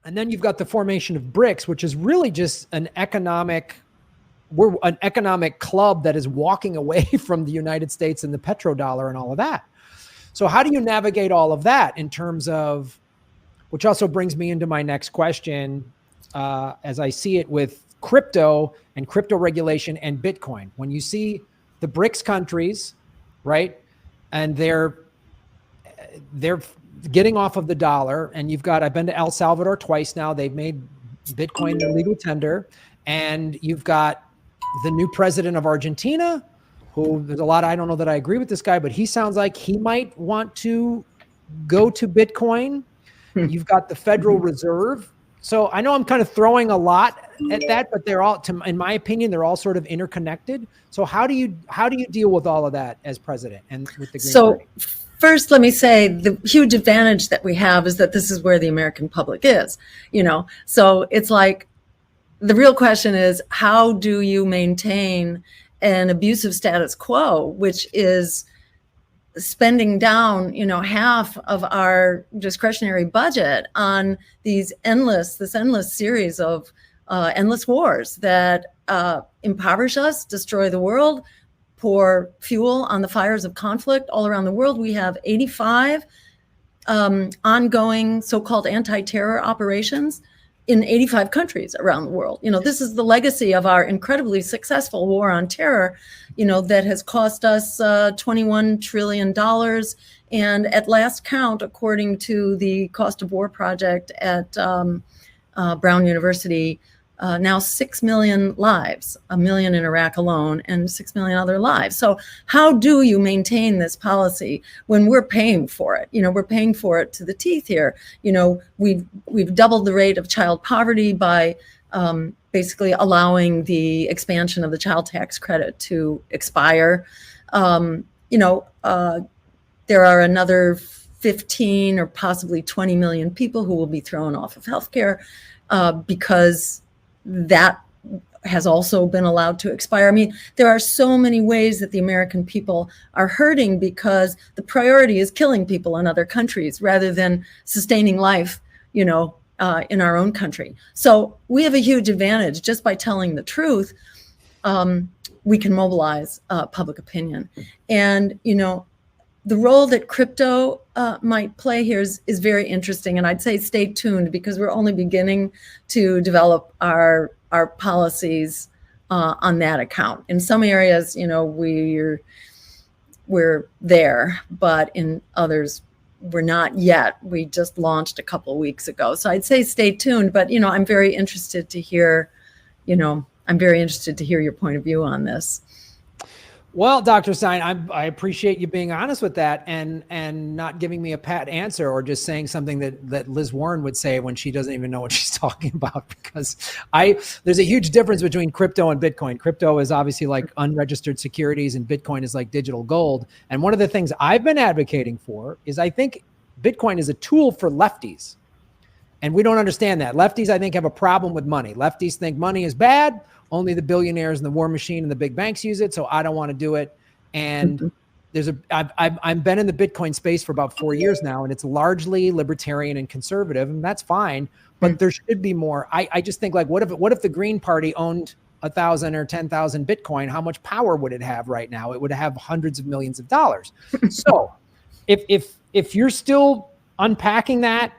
And then you've got the formation of BRICS, which is really just we're an economic club that is walking away from the United States and the petrodollar and all of that. So how do you navigate all of that in terms of, which also brings me into my next question, as I see it with crypto and crypto regulation and Bitcoin. When you see the BRICS countries, right, and they're getting off of the dollar, and I've been to El Salvador twice now. They've made Bitcoin their legal tender, and you've got the new president of Argentina, who there's a lot, I don't know that I agree with this guy, but he sounds like he might want to go to Bitcoin. You've got the Federal Reserve. So I know I'm kind of throwing a lot at that, but they're all, in my opinion, they're all sort of interconnected. So how do you deal with all of that as president and with the Green Party? First, let me say the huge advantage that we have is that this is where the American public is, So it's like, the real question is, how do you maintain an abusive status quo, which is spending down, half of our discretionary budget on this endless series of endless wars that impoverish us, destroy the world, pour fuel on the fires of conflict all around the world. We have 85 ongoing so-called anti-terror operations in 85 countries around the world. This is the legacy of our incredibly successful war on terror, that has cost us $21 trillion. And at last count, according to the Cost of War Project at Brown University, now 6 million lives, 1 million in Iraq alone, and 6 million other lives. So how do you maintain this policy when we're paying for it? We're paying for it to the teeth here. We've doubled the rate of child poverty by basically allowing the expansion of the child tax credit to expire. There are another 15 or possibly 20 million people who will be thrown off of healthcare because that has also been allowed to expire. I mean, there are so many ways that the American people are hurting because the priority is killing people in other countries rather than sustaining life, in our own country. So we have a huge advantage just by telling the truth. We can mobilize public opinion. And, the role that crypto might play here is very interesting. And I'd say stay tuned because we're only beginning to develop our policies on that account. In some areas, we're there, but in others, we're not yet. We just launched a couple of weeks ago. So I'd say stay tuned, but, I'm very interested to hear, your point of view on this. Well, Dr. Stein, I appreciate you being honest with that and not giving me a pat answer or just saying something that Liz Warren would say when she doesn't even know what she's talking about, because there's a huge difference between crypto and Bitcoin. Crypto is obviously like unregistered securities and Bitcoin is like digital gold. And one of the things I've been advocating for is I think Bitcoin is a tool for lefties. And we don't understand that. Lefties, I think, have a problem with money. Lefties think money is bad. Only the billionaires and the war machine and the big banks use it. So I don't want to do it. And I've been in the Bitcoin space for about 4 years now, and it's largely libertarian and conservative, and that's fine. But there should be more. I just think, like, what if the Green Party owned 1,000 or 10,000 Bitcoin? How much power would it have right now? It would have hundreds of millions of dollars. So if you're still unpacking that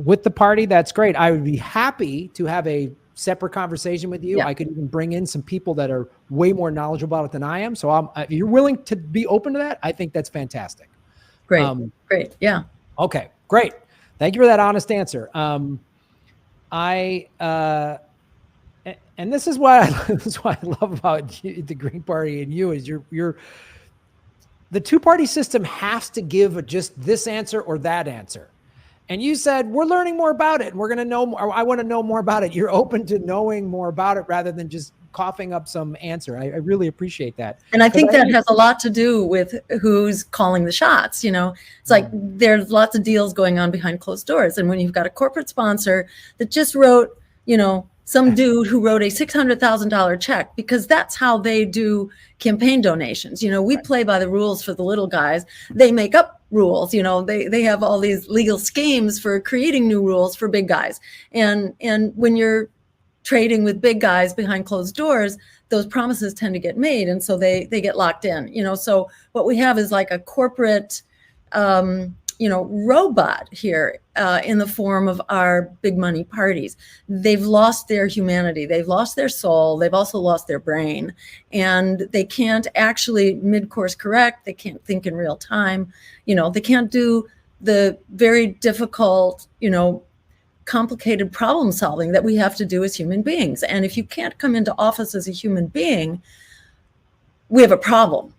with the party, that's great. I would be happy to have a separate conversation with you. Yeah. I could even bring in some people that are way more knowledgeable about it than I am. So if you're willing to be open to that, I think that's fantastic. Great. Great. Yeah. Okay, great. Thank you for that honest answer. And this is what I love about the Green Party and you is the two-party system has to give just this answer or that answer. And you said, we're learning more about it and we're going to know more. I want to know more about it. You're open to knowing more about it rather than just coughing up some answer. I really appreciate that. And I think that has a lot to do with who's calling the shots. It's like there's lots of deals going on behind closed doors. And when you've got a corporate sponsor that just wrote, some dude who wrote a $600,000 check, because that's how they do campaign donations. We play by the rules for the little guys. They make up rules. They have all these legal schemes for creating new rules for big guys. And when you're trading with big guys behind closed doors, those promises tend to get made. And so they get locked in, so what we have is like a corporate, robot here in the form of our big money parties. They've lost their humanity. They've lost their soul. They've also lost their brain, and they can't actually mid-course correct. They can't think in real time. They can't do the very difficult, complicated problem solving that we have to do as human beings. And if you can't come into office as a human being, we have a problem.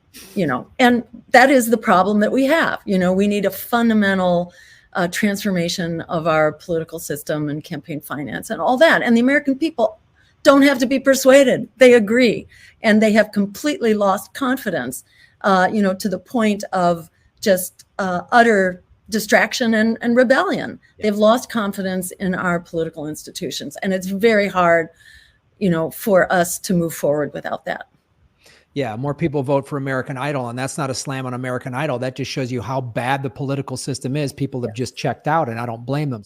And that is the problem that we have. We need a fundamental transformation of our political system and campaign finance and all that. And the American people don't have to be persuaded. They agree. And they have completely lost confidence, to the point of just utter distraction and rebellion. Yeah. They've lost confidence in our political institutions. And it's very hard, for us to move forward without that. Yeah, more people vote for American Idol, and that's not a slam on American Idol. That just shows you how bad the political system is. People have just checked out, and I don't blame them.